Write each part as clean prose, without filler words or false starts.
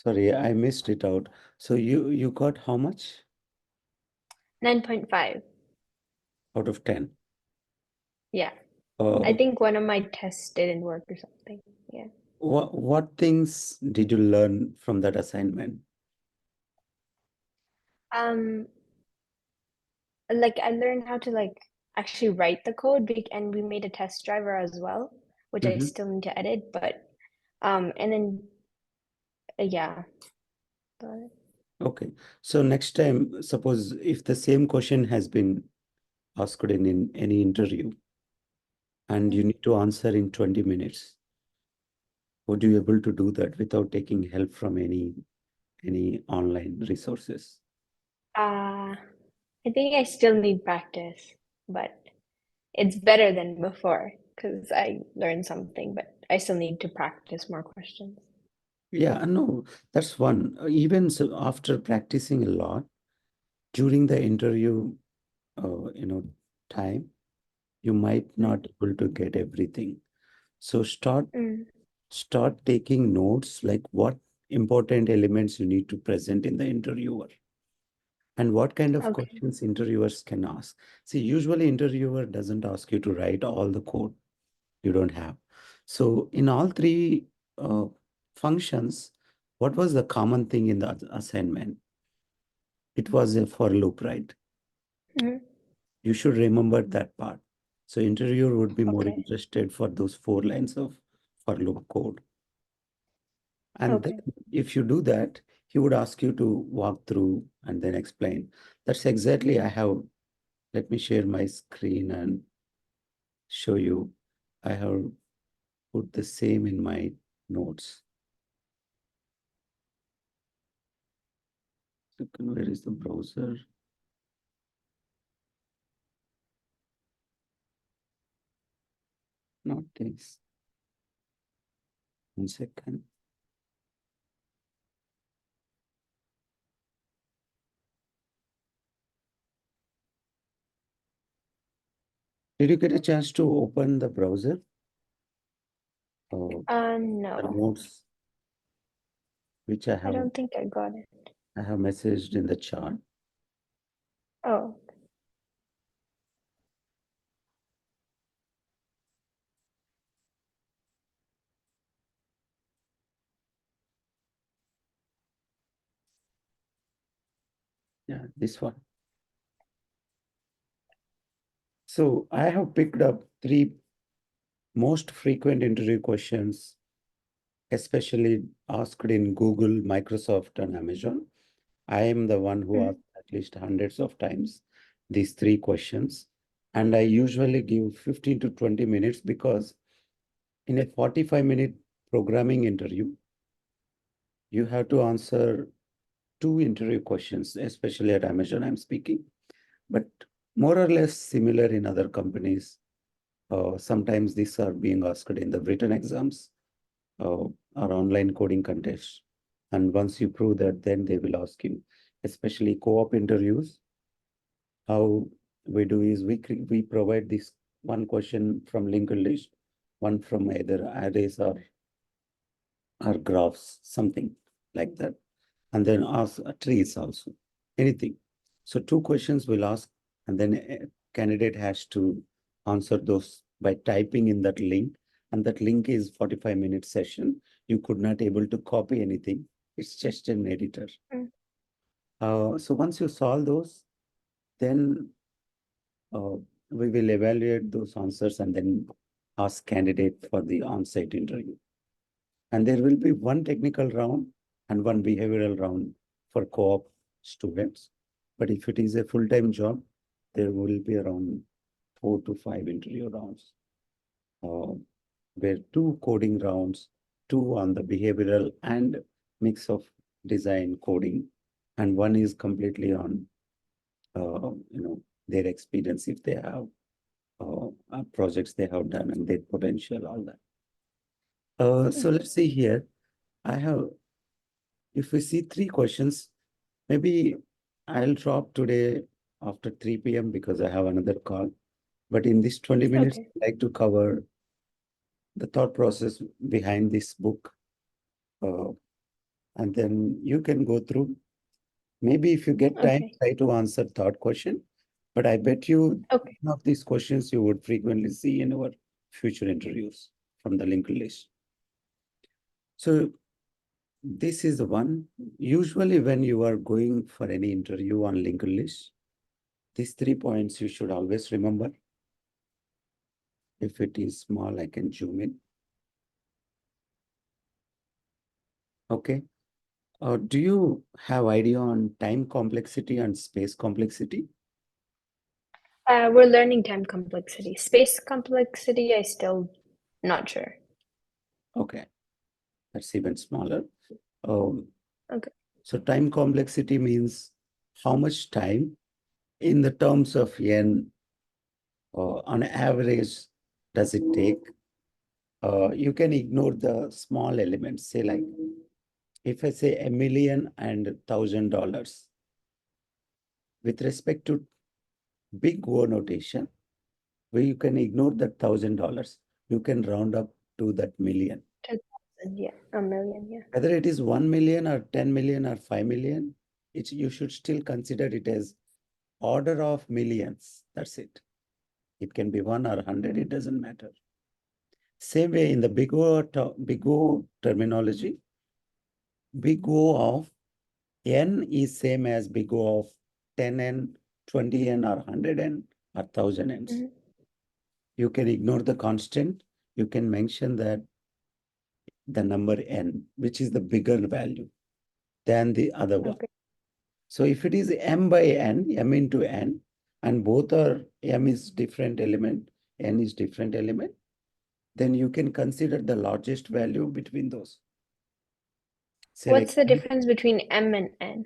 Sorry, I missed it out. So you got how much 9.5. out of 10? Yeah. I Uh, think one of my tests didn't work or something. Yeah. what things did you learn from that assignment? Um, like I learned how to like actually write the code and we made a test driver as well, which I Mhm. still need to edit, but and then yeah. But, Okay. So next time, suppose if the same question has been asked in any interview and you need to answer in 20 minutes, would you able to do that without taking help from any online resources? I think I still need practice, but it's better than before because I learned something, but I still need to practice more questions. Yeah, no, that's one. Even so, after practicing a lot during the interview, you know, time, you might Mm. not able to get everything. So Mm. start taking notes like what important elements you need to present in the interviewer and what kind of Okay. questions interviewers can ask. See, usually interviewer doesn't ask you to write all the code you don't have. So in all three uh, functions, what was the common thing in the assignment? It was a for loop, right? Mm. You should remember that part. So interviewer would be more Okay. interested for those 4 lines of for loop code. And then Okay. if you do that, he would ask you to walk through and then explain. That's exactly I have. Let me share my screen and show you. I have put the same in my notes. Where is the browser? Not this. 1 second. Did you get a chance to open the browser? The No, notes which I don't think I got it. I have messaged in the chat. Oh, Yeah, this one. So I have picked up 3 most frequent interview questions, especially asked in Google, Microsoft, and Amazon. I am the one who mm. asked at least hundreds of times these 3 questions. And I usually give 15 to 20 minutes because in a 45-minute programming interview, you have to answer 2 interview questions, especially at Amazon, I'm speaking, but more or less similar in other companies. Sometimes these are being asked in the written exams or online coding contests. And once you prove that, then they will ask you, especially co-op interviews. How we do is we provide this one question from linked list, one from either arrays or graphs, something like that, and then ask trees also, anything. So 2 questions will ask, and then a candidate has to answer those by typing in that link, and that link is 45-minute session. You could not able to copy anything. It's just an editor. Mm. So once you solve those, then uh, we will evaluate those answers and then ask candidate for the on-site interview. And there will be one technical round and one behavioral round for co-op students. But if it is a full-time job, there will be around 4 to 5 interview rounds, uh, where 2 coding rounds, 2 on the behavioral and mix of design coding, and one is completely on their experience if they have projects they have done and their potential, all that. So let's see here. I have, if we see 3 questions, maybe I'll drop today after 3 p.m. because I have another call. But in this 20 minutes, Okay. I'd like to cover the thought process behind this book. Uh, and then you can go through. Maybe if you get time, Okay. try to answer third question. But I bet you Okay. one of these questions you would frequently see in our future interviews from the linked list. So this is the one. Usually when you are going for any interview on linked list, these 3 points you should always remember. If it is small, I can zoom in. Okay. Do you have idea on time complexity and space complexity? We're learning time complexity. Space complexity, I still not sure. Okay, that's even smaller. Um, Okay. so time complexity means how much time in the terms of n on average does it take? You can ignore the small elements. Say like, if I say $1,000,000, with respect to big O notation, where you can ignore that $1,000, you can round up to that million. 10,000, yeah, a million, yeah. Whether it is 1 million or 10 million or 5 million, you should still consider it as order of millions. That's it. It can be 1 or 100, it doesn't matter. Same way in the big O terminology, big O of n is same as big O of 10n, 20n, or 100n, or 1000n. Mhm. You can ignore the constant. You can mention that the number n, which is the bigger value than the other one. Okay. So if it is m by n, m into n, and both are m is different element, n is different element, then you can consider the largest value between those. Say What's the like difference between M and N?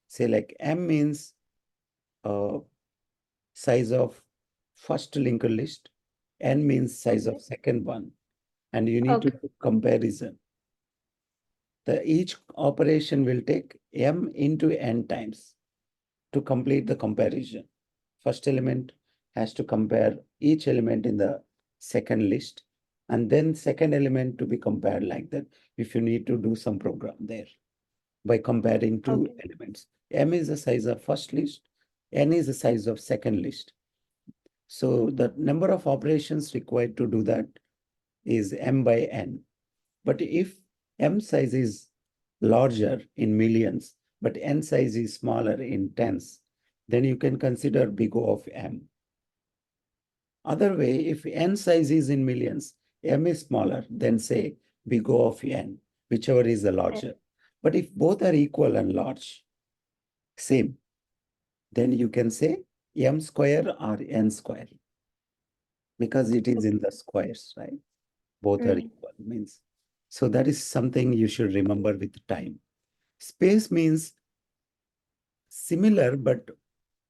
say like m means size of first linked list, n means size Okay. of second one, and you need to Okay. do comparison. Each operation will take m into n times to complete the comparison. First element has to compare each element in the second list, and then second element to be compared like that if you need to do some program there by comparing two Okay. elements. M is the size of first list, N is the size of second list. So the number of operations required to do that is M by N. But if M size is larger in millions, but N size is smaller in tens, then you can consider big O of M. Other way, if N size is in millions, M is smaller, then say big O of N, whichever is the larger. But if both are equal and large, same, then you can say M square or N square because it is in the squares, right? Both are Mm. equal means. So that is something you should remember with time. Space means similar, but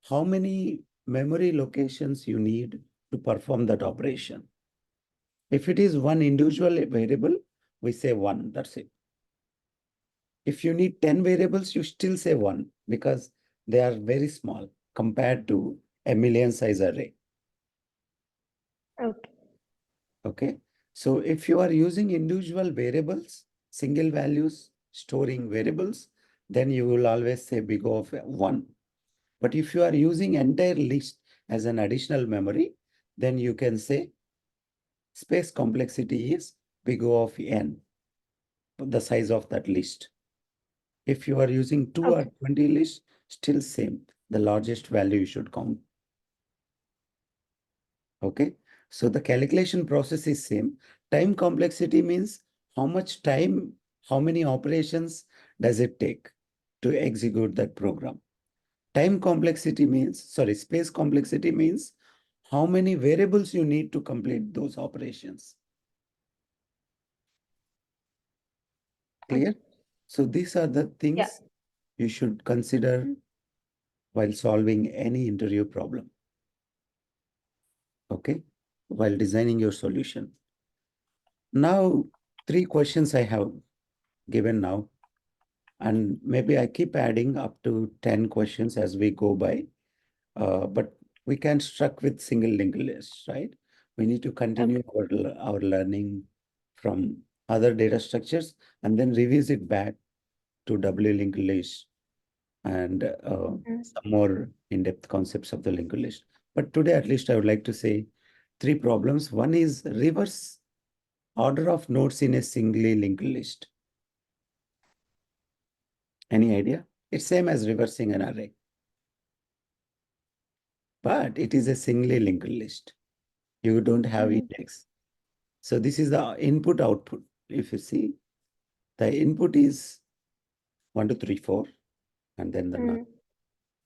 how many memory locations you need to perform that operation. If it is one individual variable, we say one, that's it. If you need 10 variables, you still say one because they are very small compared to a million size array. Okay. Okay. So if you are using individual variables, single values, storing variables, then you will always say big O of one. But if you are using entire list as an additional memory, then you can say space complexity is big O of n, the size of that list. If you are using 2 or Okay. 20 lists, still same. The largest value you should count. Okay. So the calculation process is same. Time complexity means how much time, how many operations does it take to execute that program. Time complexity means, sorry, space complexity means how many variables you need to complete those operations. Clear? Okay. So these are the Yeah. things you should consider while solving any interview problem. Okay, while designing your solution. Now, 3 questions I have given now, and maybe I keep adding up to 10 questions as we go by, but we can't struck with single linked lists, right? We need to continue Okay. our learning from other data structures and then revisit back to W linked list and some more in-depth concepts of the linked list. But today, at least, I would like to say 3 problems. One is reverse order of nodes in a singly linked list. Any idea? It's same as reversing an array, but it is a singly linked list. You don't have index. So this is the input output. If you see, the input is 1, 2, 3, 4, and then the null.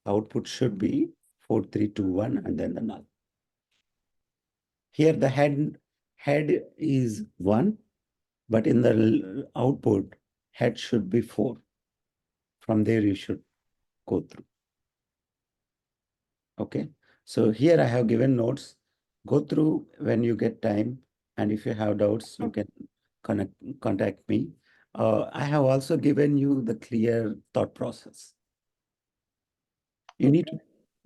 Output should be 4, 3, 2, 1, and then the null. Here the head is 1, but in the output, head should be 4. From there, you should go through. Okay. So here I have given notes. Go through when you get time. And if you have doubts, you can contact me. I have also given you the clear thought process. You need to,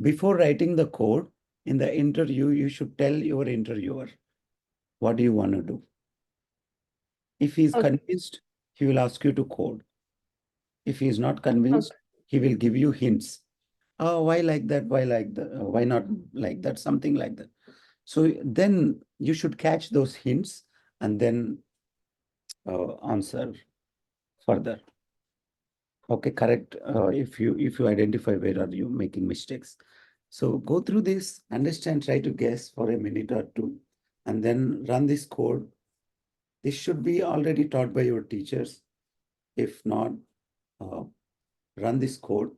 before writing the code in the interview, you should tell your interviewer, what do you want to do? If he is convinced, he will ask you to code. If he is not convinced, he will give you hints. Oh, why like that? Why like that? Why not like that? Something like that. So then you should catch those hints and then answer further. Okay, correct. If you identify where are you making mistakes. So go through this, understand, try to guess for a minute or two, and then run this code. This should be already taught by your teachers. If not, run this code.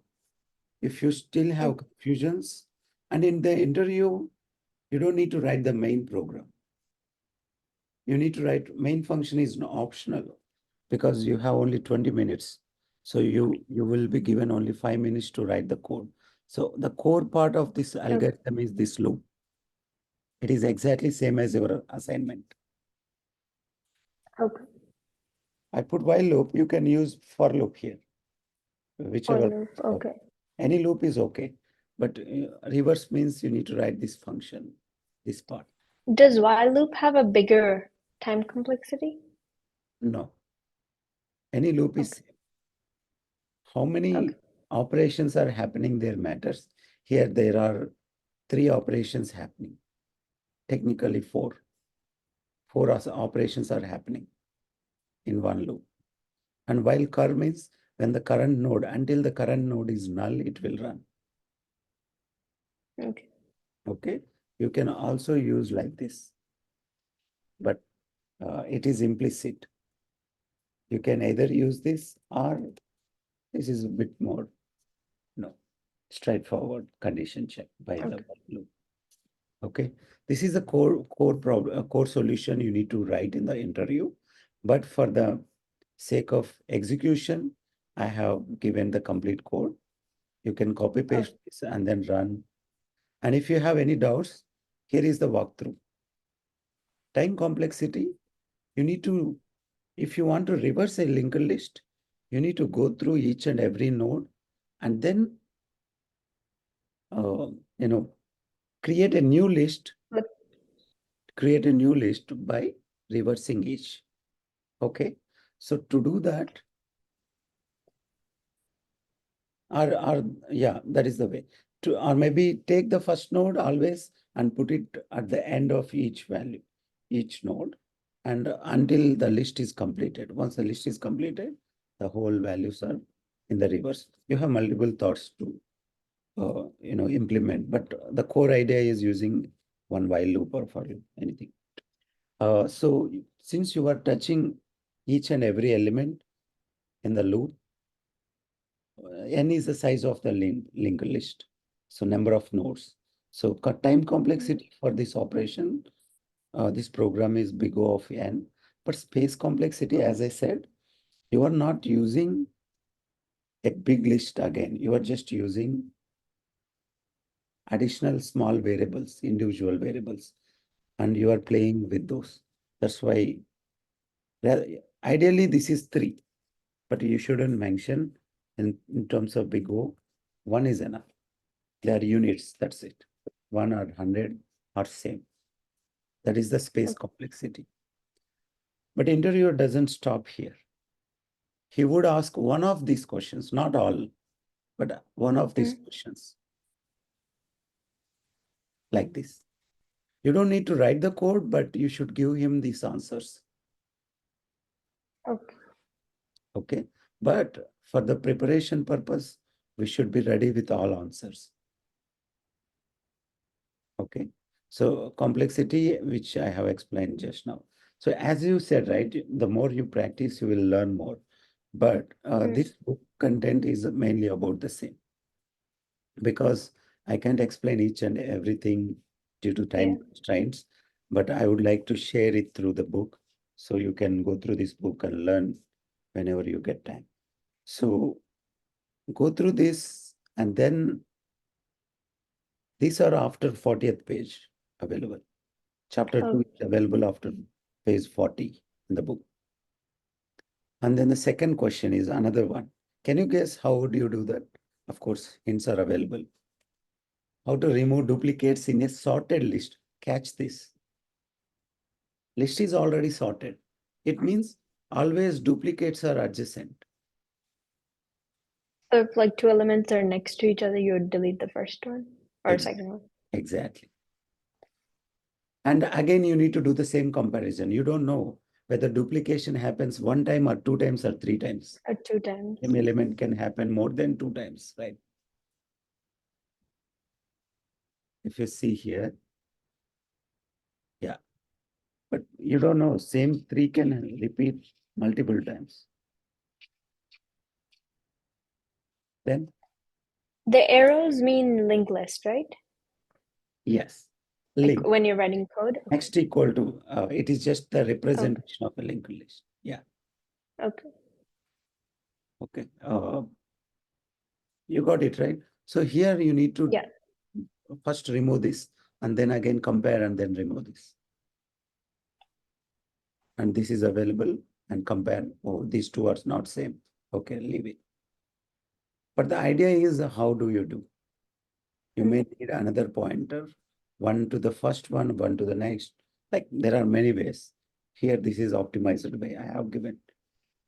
If you still have confusions, and in the interview, you don't need to write the main program. You need to write main function is optional because you have only 20 minutes. So you will be given only 5 minutes to write the code. So the core part of this algorithm is this loop. It is exactly same as your assignment. Okay. I put while loop, you can use for loop here. Whichever. For loop, okay. Any loop is okay. But reverse means you need to write this function, this part. Does while loop have a bigger time complexity? No. Any loop is same. How many operations are happening there matters. Here there are 3 operations happening. Technically 4. 4 operations are happening in one loop. And while cur means when the current node, until the current node is null, it will run. Okay. Okay. You can also use like this, but it is implicit. You can either use this or this is a bit more, straightforward condition check by the loop. Okay, this is a core solution you need to write in the interview, but for the sake of execution, I have given the complete code. You can copy paste this and then run. And if you have any doubts, here is the walkthrough. Time complexity, you need to, if you want to reverse a linked list, you need to go through each and every node and then, create a new list. Create a new list by reversing each. Okay. So to do that, yeah, that is the way. Or maybe take the first node always and put it at the end of each value, each node, and until the list is completed. Once the list is completed, the whole values are in the reverse. You have multiple thoughts to implement, but the core idea is using one while loop or for loop, anything. So since you are touching each and every element in the loop, n is the size of the linked list. So number of nodes. So time complexity for this operation, this program is big O of n, but space complexity, as I said, you are not using a big list again. You are just using additional small variables, individual variables, and you are playing with those. That's why ideally this is 3, but you shouldn't mention in terms of big O, 1 is enough. They are units, that's it. 1 or 100 are same. That is the space complexity. But interviewer doesn't stop here. he would ask one of these questions, not all, but one of these questions. Like this. You don't need to write the code, but you should give him these answers. Okay. Okay. But for the preparation purpose, we should be ready with all answers. Okay. So complexity, which I have explained just now. So as you said, right, the more you practice, you will learn more. But this book content is mainly about the same. Because I can't explain each and everything due to time constraints, but I would like to share it through the book. So you can go through this book and learn whenever you get time. So go through this, and then these are after 40th page available. Chapter 2 is available after page 40 in the book. And then the second question is another one. Can you guess how would you do that? Of course, hints are available. How to remove duplicates in a sorted list. Catch this. List is already sorted. It means always duplicates are adjacent. So if like two elements are next to each other, you would delete the first one or second one. Exactly. And again, you need to do the same comparison. You don't know whether duplication happens one time or 2 times or 3 times. Or 2 times. Same element can happen more than 2 times, right? If you see here, yeah. But you don't know, same 3 can repeat multiple times. Then? The arrows mean linked list, right? Yes. Like Link. when you're writing code? Okay. Next equal to, it is just the representation of a linked list. Yeah. Okay. Okay. You got it, right? So here you need to first remove this and then again compare and then remove this. And this is available and compare. Oh, these two are not same. Okay, leave it. But the idea is how do you do? You may need another pointer, one to the first one to the next. Like there are many ways. Here, this is optimized way I have given.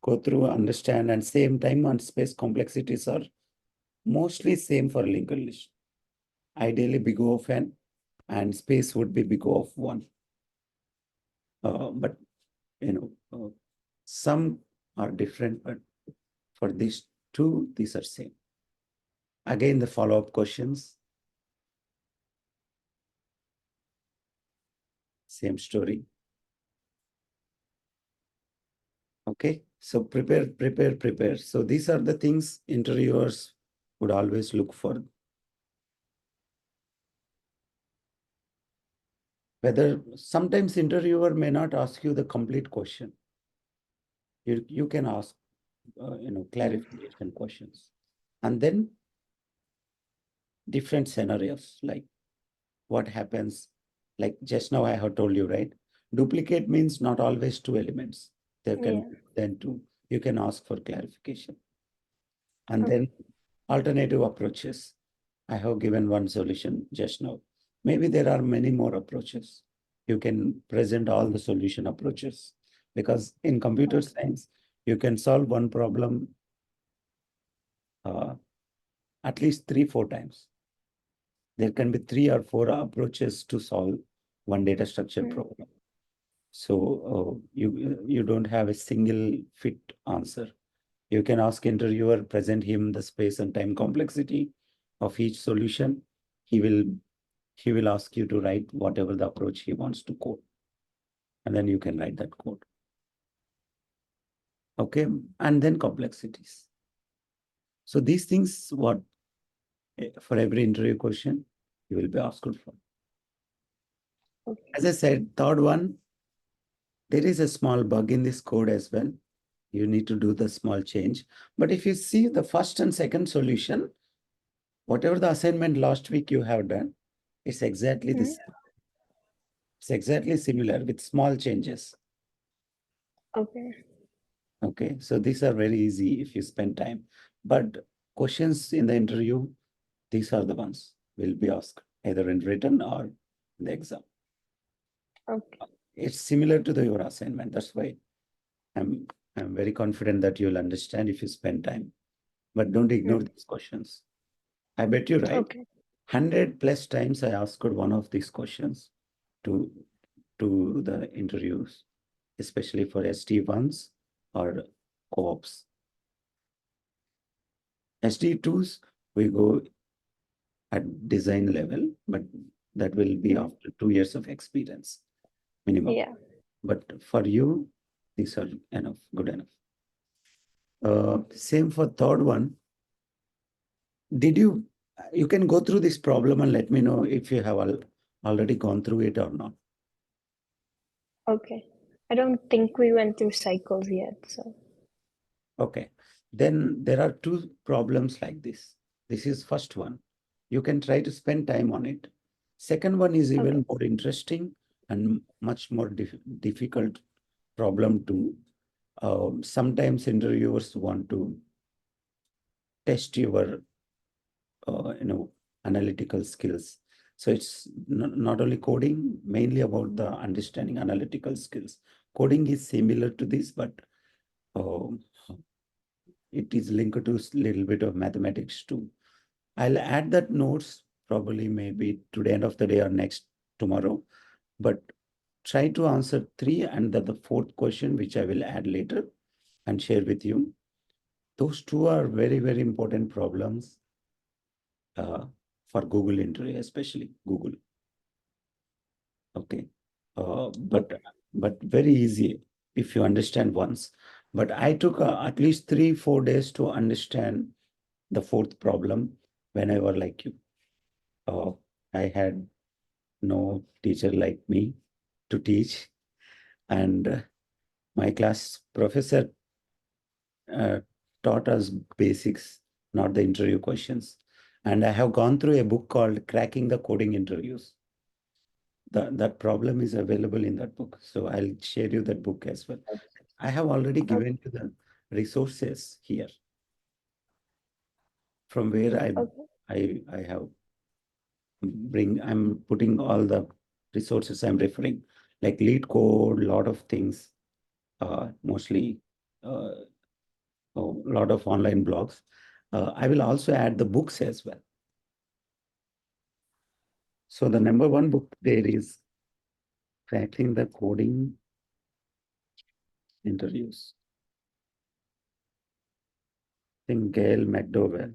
Go through, understand, and same time and space complexities are mostly same for linked list. Ideally big O of n and space would be big O of 1. But some are different, but for these two, these are same. Again, the follow-up questions. Same story. Okay, so prepare. So these are the things interviewers would always look for. Whether sometimes interviewer may not ask you the complete question. You can ask, clarification questions. And then different scenarios, like what happens, like just now I have told you, right? Duplicate means not always 2 elements. There can be then 2. You can ask for clarification. And then alternative approaches. I have given one solution just now. Maybe there are many more approaches. You can present all the solution approaches because in computer science, you can solve one problem at least 3-4 times. There can be 3 or 4 approaches to solve one data structure problem. So you don't have a single fit answer. You can ask interviewer, present him the space and time complexity of each solution. He will ask you to write whatever the approach he wants to code. And then you can write that code. Okay, and then complexities. So these things, what for every interview question, you will be asked for. As I said, third one, there is a small bug in this code as well. You need to do the small change. But if you see the first and second solution, whatever the assignment last week you have done, it's exactly the same. It's exactly similar with small changes. Okay, so these are very easy if you spend time. But questions in the interview, these are the ones will be asked either in written or in the exam. It's similar to your assignment. That's why I'm I'm very confident that you'll understand if you spend time. But don't ignore these questions. I bet you right. Okay. 100 plus times I asked one of these questions to the interviews, especially for ST1s or co-ops. ST2s, we go at design level, but that will be after 2 years of experience minimum. Yeah. But for you, these are enough, good enough. Same for third one. Did you can go through this problem and let me know if you have already gone through it or not. Okay. I don't think we went through cycles yet, so. Okay. Then there are two problems like this. This is first one. You can try to spend time on it. Second one is even more interesting and much more difficult problem too. Sometimes interviewers want to test your analytical skills. So it's not only coding, mainly about the understanding analytical skills. Coding is similar to this, but it is linked to a little bit of mathematics too. I'll add that notes probably maybe to the end of the day or next tomorrow, but try to answer 3 and the fourth question, which I will add later and share with you. Those two are very, very important problems for Google interview, especially Google. Okay. But very easy if you understand once. But I took at least 3-4 days to understand the fourth problem whenever like you. I had no teacher like me to teach, and my class professor taught us basics, not the interview questions. And I have gone through a book called Cracking the Coding Interviews. That problem is available in that book. So I'll share you that book as well. I have already given you the resources here from where I have I'm putting all the resources I'm referring, like lead code, lot of things, mostly a lot of online blogs. I will also add the books as well. So the number one book there is Cracking the Coding Interviews. I think Gail McDowell.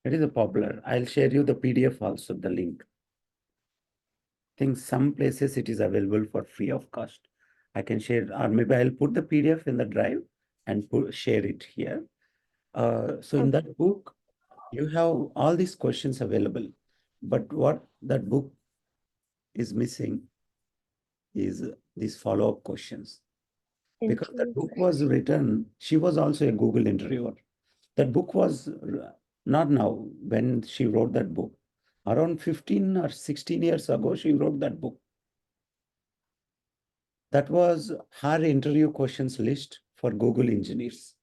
It is a popular. I'll share you the PDF also, the link. I think some places it is available for free of cost. I can share, or maybe I'll put the PDF in the drive and share it here. So in that book, you have all these questions available. But what that book is missing is these follow-up questions. Because that book was written, she was also a Google interviewer. That book was not now, when she wrote that book. Around 15 or 16 years ago, she wrote that book. That was her interview questions list for Google engineers.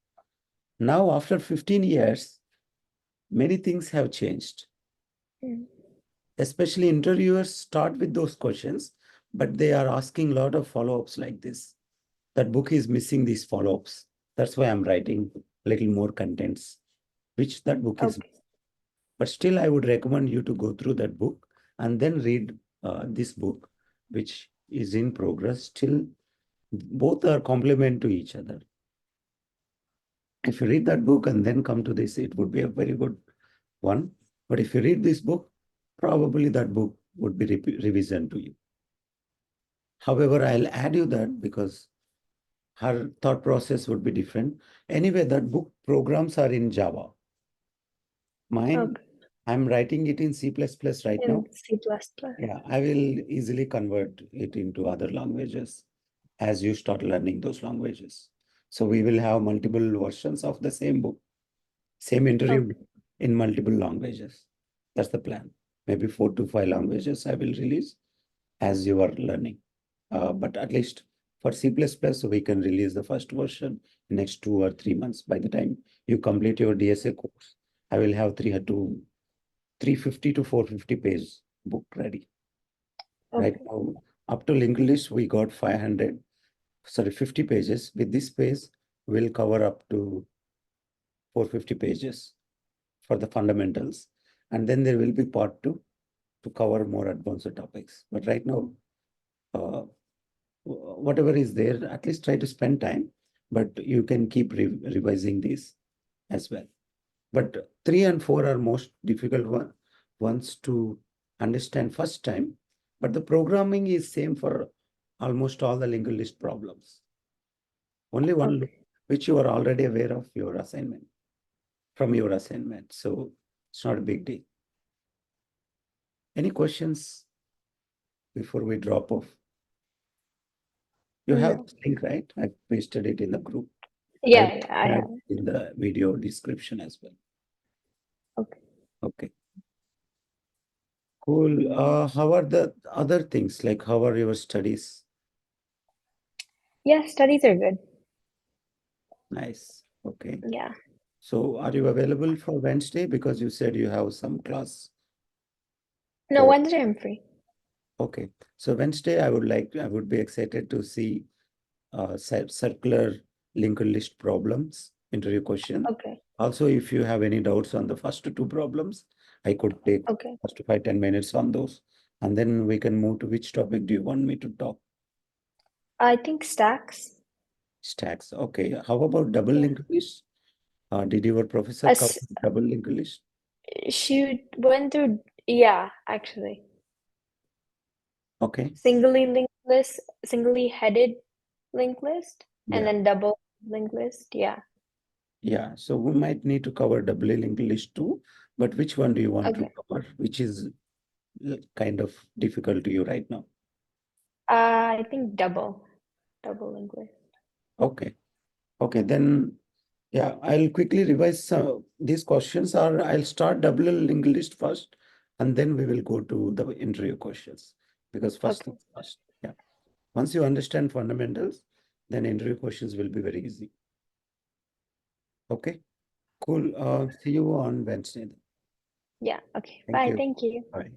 Now, after 15 years, many things have changed. Especially interviewers start with those questions, but they are asking a lot of follow-ups like this. That book is missing these follow-ups. That's why I'm writing a little more contents, which that book is. But still, I would recommend you to go through that book and then read this book, which is in progress. Still, both are complement to each other. If you read that book and then come to this, it would be a very good one. But if you read this book, probably that book would be revision to you. However, I'll add you that because her thought process would be different. Anyway, that book programs are in Java. Mine, I'm writing it in C++ right now. C++. Yeah, I will easily convert it into other languages as you start learning those languages. So we will have multiple versions of the same book, same interview in multiple languages. That's the plan. Maybe 4 to 5 languages I will release as you are learning. But at least for C++, we can release the first version in next 2 or 3 months. By the time you complete your DSA course, I will have 350 to 450 page book ready. Right now, up to linked list, we got 500. sorry, 50 pages. With this page, we'll cover up to 450 pages for the fundamentals. And then there will be part 2 to cover more advanced topics. But right now, whatever is there, at least try to spend time, but you can keep revising these as well. But 3 and 4 are most difficult ones to understand first time. But the programming is same for almost all the linked list problems. Only one Okay. loop, which you are already aware of your assignment, from your assignment. So it's not a big deal. Any questions before we drop off? You have No. this link, right? I pasted it in the group. Yeah, I Add have. in the video description as well. Okay. Okay. Cool. How are the other things? Like, how are your studies? Yeah, studies are good. Nice. Okay. Yeah. So are you available for Wednesday? Because you said you have some class. No, For Wednesday I'm free. okay. So Wednesday, I would be excited to see circular linked list problems, interview question. Okay. Also, if you have any doubts on the first 2 problems, I could take Okay. first 5-10 minutes on those. And then we can move to which topic do you want me to talk? I think stacks. Stacks. Okay. How about double Yeah. linked list? Did your professor cover As double linked list? she went through, yeah, actually. Okay. Singly headed linked list, and Yeah. then double linked list. Yeah. Yeah. So we might need to cover double linked list too, but which one do you want to Okay. cover? Which is kind of difficult to you right now? I think double linked list. Okay. Okay. Then, yeah, I'll quickly revise these questions, or I'll start double linked list first, and then we will go to the interview questions, because first Okay. things first. Yeah. Once you understand fundamentals, then interview questions will be very easy. Okay. Cool. See you on Wednesday. Yeah. Okay. Thank Bye. you. Thank you. Bye.